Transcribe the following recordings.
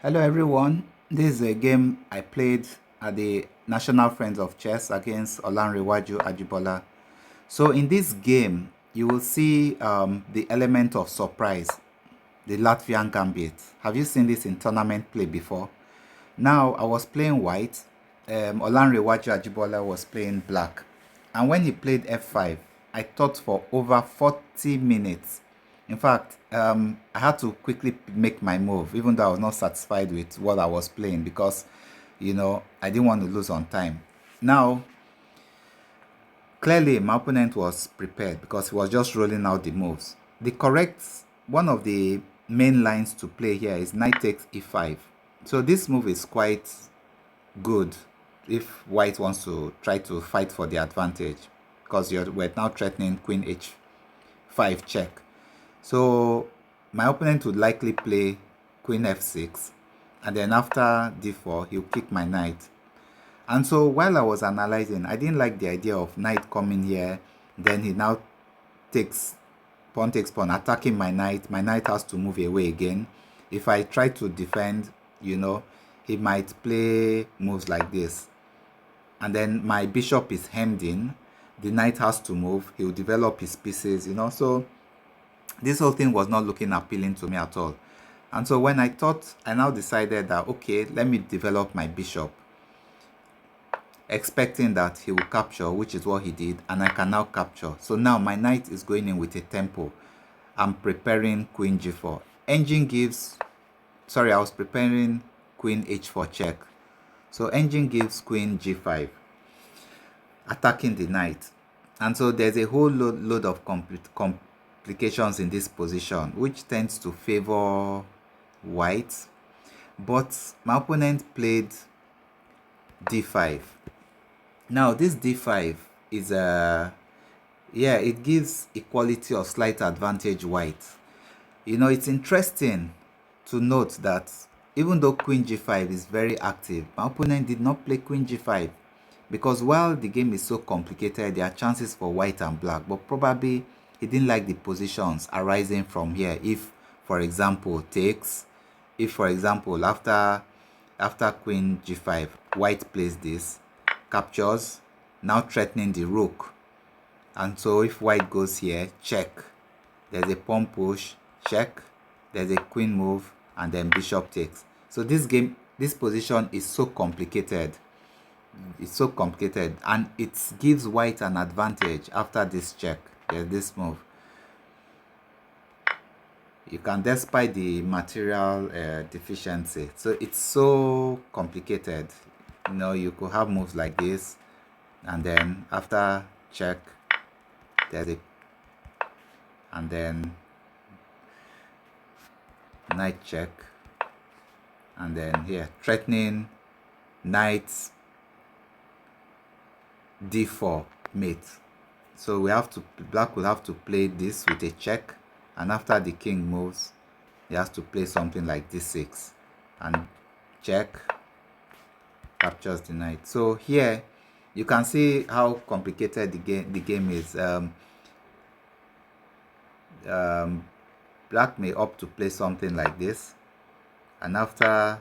Hello everyone, this is a game I played at the National Friends of Chess against Olanrewaju Ajibola. So in this game, you will see the element of surprise, the Latvian Gambit. Have you seen this in tournament play before? Now, I was playing white, Olanrewaju Ajibola was playing black. And when he played f5, I thought for over 40 minutes. In fact, I had to quickly make my move, even though I was not satisfied with what I was playing because, I didn't want to lose on time. Now, clearly, my opponent was prepared because he was just rolling out the moves. One of the main lines to play here is knight takes e5. So this move is quite good if white wants to try to fight for the advantage because we're now threatening queen h5 check. So my opponent would likely play queen f6, and then after d4 he'll kick my knight. And so while I was analyzing, I didn't like the idea of knight coming here, then he now takes pawn takes pawn, attacking my knight. My knight has to move away again. If I try to defend, he might play moves like this, and then my bishop is hemmed in. The knight has to move. He will develop his pieces, so this whole thing was not looking appealing to me at all. And so when I now decided that, okay, let me develop my bishop, expecting that he will capture, which is what he did, and I can now capture. So now my knight is going in with a tempo. I'm preparing queen g4. Engine gives, sorry, I was preparing queen h4 check. So engine gives queen g5, attacking the knight. And so there's a whole load of complications in this position, which tends to favor white. But my opponent played d5. Now this d5 is it gives equality or slight advantage white. It's interesting to note that even though queen g5 is very active, my opponent did not play queen g5 because while the game is so complicated, there are chances for white and black, but probably he didn't like the positions arising from here. If, for example, takes, if, for example, after queen g5, white plays this, captures, now threatening the rook. And so if white goes here, check, there's a pawn push, check, there's a queen move, and then bishop takes. So this position is so complicated. It's so complicated, and it gives white an advantage after this check. There's this move. You can, despite the material deficiency. So it's so complicated. You could have moves like this, and then after check, there's a, and then knight check, and then here threatening knight d4 mate. So black will have to play this with a check, and after the king moves, he has to play something like d6 and check, captures the knight. So here you can see how complicated the game is. Black may opt to play something like this, and after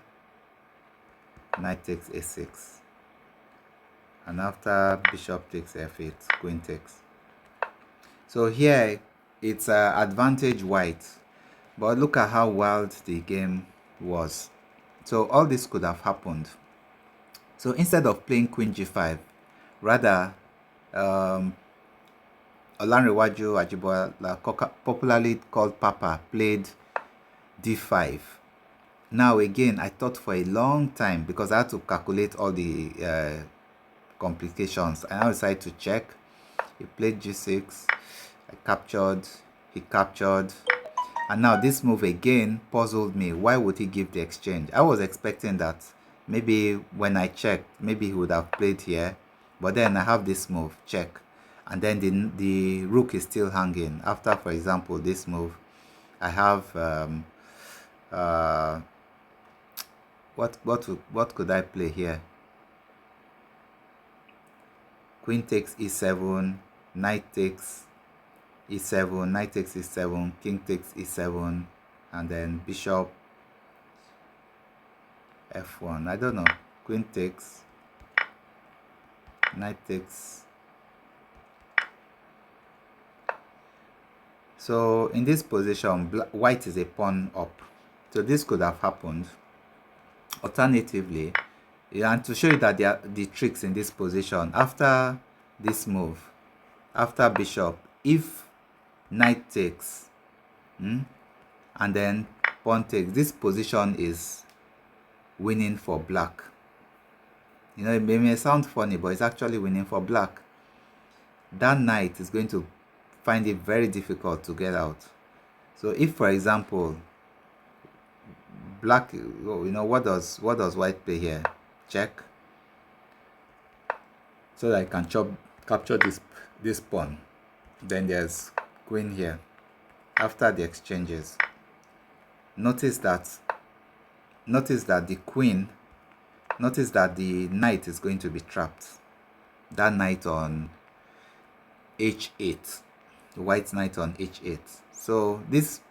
knight takes a6, and after bishop takes f8, queen takes. So here it's advantage white, but look at how wild the game was. So all this could have happened. So instead of playing queen g5, rather Olanrewaju Ajibola, popularly called Papa, played d5. Now again, I thought for a long time because I had to calculate all the complications. I now decided to check. He played g6. I captured. He captured. And now this move again puzzled me. Why would he give the exchange? I was expecting that maybe when I checked, maybe he would have played here. But then I have this move, check. And then the rook is still hanging. After, for example, this move, I have what could I play here? Queen takes e7, knight takes e7, knight takes e7, king takes e7, and then bishop f1. I don't know. Queen takes, knight takes. So in this position, white is a pawn up. So this could have happened. Alternatively, and to show you that there are the tricks in this position, after this move, after bishop, if knight takes, and then pawn takes, this position is winning for black. You know, it may sound funny, but it's actually winning for black. That knight is going to find it very difficult to get out. So if, for example, black, you know, what does white play here? Check, so that I can capture this pawn. Then there's queen here. After the exchanges, notice that the knight is going to be trapped. That knight on h8, the white knight on h8. So this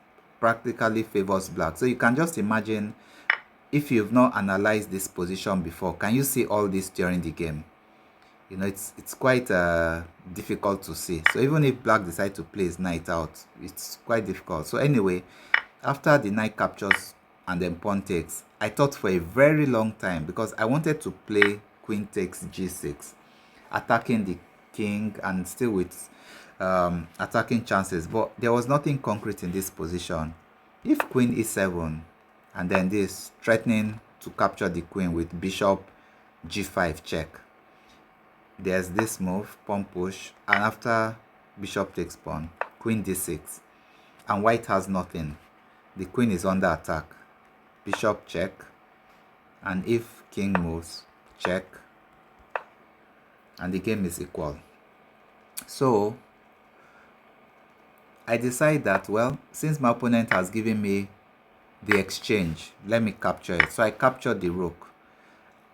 practically favors black. So you can just imagine, if you've not analyzed this position before, can you see all this during the game? You know, it's quite difficult to see. So even if black decides to play his knight out, it's quite difficult. So anyway, after the knight captures and then pawn takes, I thought for a very long time, because I wanted to play queen takes g6, attacking the king and still with attacking chances, but there was nothing concrete in this position. If queen e7 and then this, threatening to capture the queen with bishop g5 check, there's this move, pawn push, and after bishop takes pawn, queen d6, and white has nothing. The queen is under attack. Bishop check, and if king moves, check, and the game is equal. So I decide that, well, since my opponent has given me the exchange, let me capture it. So I captured the rook,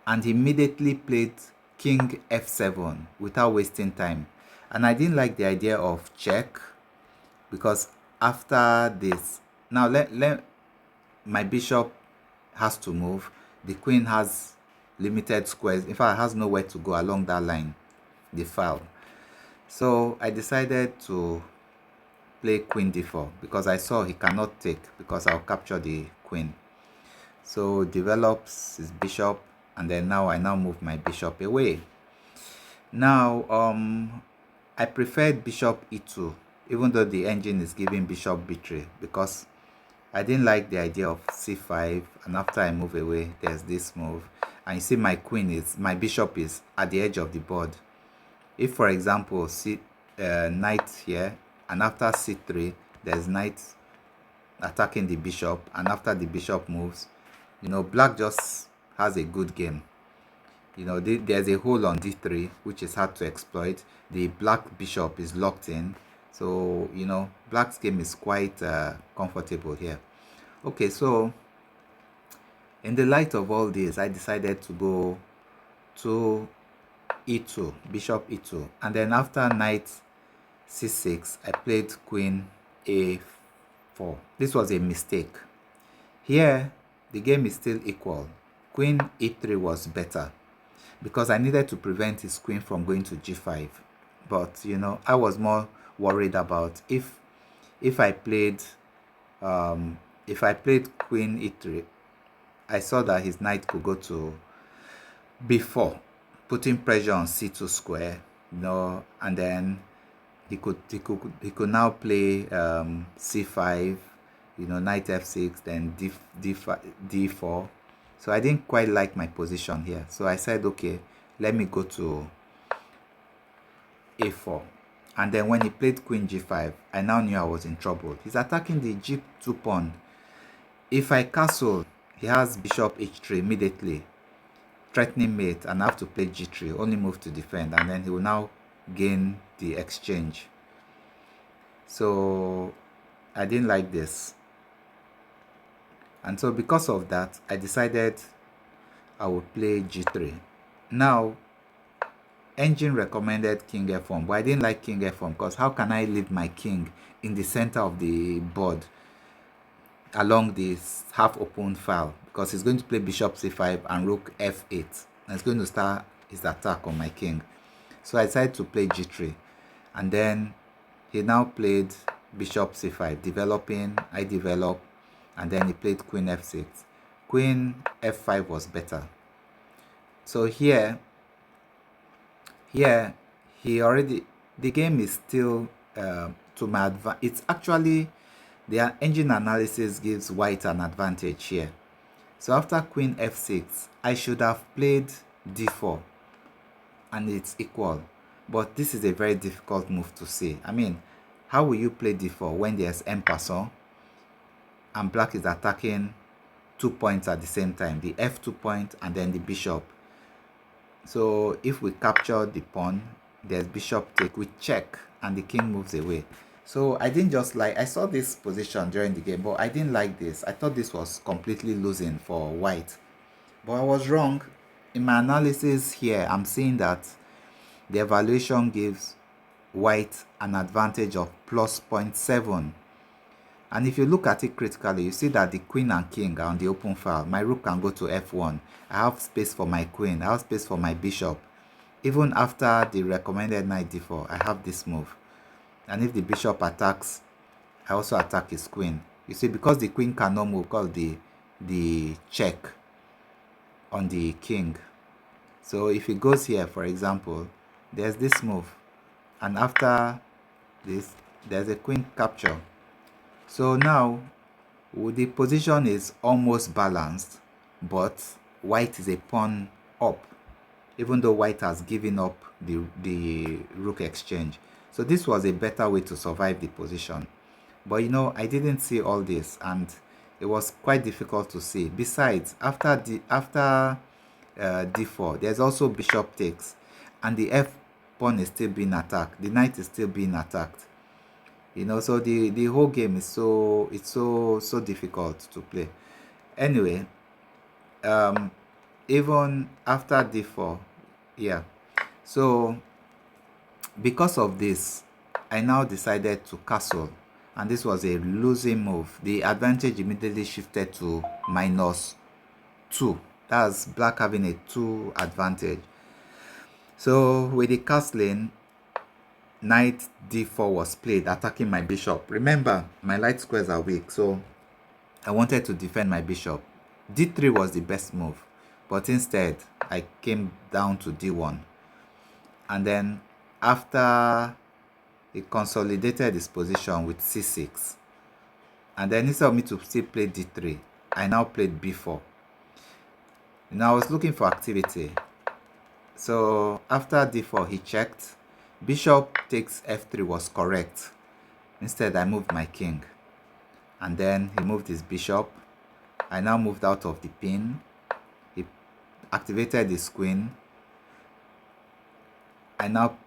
and immediately played king f7 without wasting time. And I didn't like the idea of check, because after this, now my bishop has to move. The queen has limited squares. In fact, has nowhere to go along that line, the file. So I decided to play queen d4, because I saw he cannot take, because I'll capture the queen. So develops his bishop, and then I now move my bishop away. Now I preferred bishop e2, even though the engine is giving bishop b3, because I didn't like the idea of c5, and after I move away, there's this move, and you see my bishop is at the edge of the board. If, for example, knight here, and after c3, there's knight attacking the bishop, and after the bishop moves, you know, black just has a good game. You know, there's a hole on d3 which is hard to exploit. The black bishop is locked in, so you know, black's game is quite comfortable here. Okay, so in the light of all this, I decided to go to e2, bishop e2, and then after knight c6, I played queen a4. This was a mistake. Here the game is still equal. Queen e3 was better, because I needed to prevent his queen from going to g5. But you know, I was more worried about if I played queen e3, I saw that his knight could go to b4, putting pressure on c2 square, you know, and then he could now play c5, you know, knight f6, then d4. So I didn't quite like my position here. So I said, okay, let me go to a4. And then when he played queen g5, I now knew I was in trouble. He's attacking the g2 pawn. If I castle, he has bishop h3 immediately, threatening mate, and I have to play g3, only move to defend, and then he will now gain the exchange. So I didn't like this. And so because of that, I decided I would play g3. Now, engine recommended king f1, but I didn't like king f1, because how can I leave my king in the center of the board? along this half open file, because he's going to play bishop c5 and rook f8, and it's going to start his attack on my king. So I decided to play g3, and then he now played bishop c5, developing, I develop, and then he played queen f6. Queen f5 was better. So here he already, the game is still to my advantage. It's actually, the engine analysis gives white an advantage here. So after queen f6, I should have played d4 and it's equal. But this is a very difficult move to see. I mean, how will you play d4 when there's en passant and black is attacking 2 points at the same time, the f2 point and then the bishop? So if we capture the pawn, there's bishop take, we check, and the king moves away. So I didn't just like, I saw this position during the game, but I didn't like this. I thought this was completely losing for white, but I was wrong. In my analysis here, I'm seeing that the evaluation gives white an advantage of plus 0.7. And if you look at it critically, you see that the queen and king are on the open file. My rook can go to f1. I have space for my queen. I have space for my bishop. Even after the recommended knight d4, I have this move. And if the bishop attacks, I also attack his queen. You see, because the queen cannot move, called the check on the king. So if he goes here, for example, there's this move. And after this, there's a queen capture. So now the position is almost balanced, but white is a pawn up, even though white has given up the rook exchange. So this was a better way to survive the position. But you know, I didn't see all this, and it was quite difficult to see. Besides, after d4, there's also bishop takes, and the f pawn is still being attacked. The knight is still being attacked. You know, so the whole game is so difficult to play. Anyway, even after d4, yeah. So because of this, I now decided to castle, and this was a losing move. The advantage immediately shifted to -2. That's black having a 2 advantage. So with the castling, knight d4 was played, attacking my bishop. Remember, my light squares are weak, so I wanted to defend my bishop. d3 was the best move, but instead I came down to d1. And then after, he consolidated his position with c6, and then instead of me to still play d3, I now played b4. Now I was looking for activity. So after d4, he checked. Bishop takes f3 was correct. Instead, I moved my king, and then he moved his bishop. I now moved out of the pin. He activated his queen. I now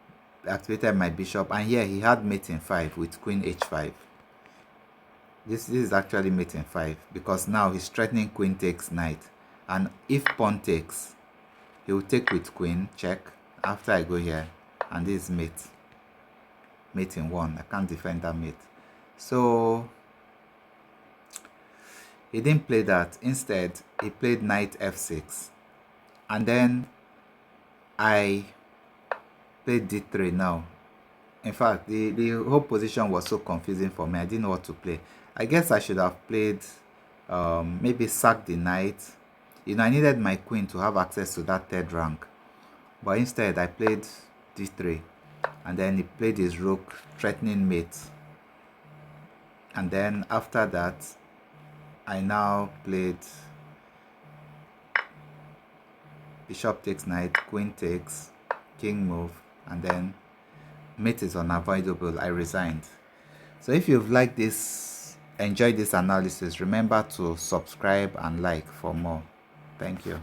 activated my bishop, and here he had mate in 5 with queen h5. This is actually mate in 5, because now he's threatening queen takes knight, and if pawn takes, he will take with queen, check. After I go here, and this is mate in 1. I can't defend that mate. So he didn't play that. Instead, he played knight f6, and then I played d3 now. In fact, the whole position was so confusing for me. I didn't know what to play. I guess I should have played maybe sack the knight. You know, I needed my queen to have access to that 3rd rank, but instead I played d3, and then he played his rook, threatening mate. And then after that, I now played bishop takes knight, queen takes, king move, and then mate is unavoidable. I resigned. So if you've liked this, enjoyed this analysis, remember to subscribe and like for more. Thank you.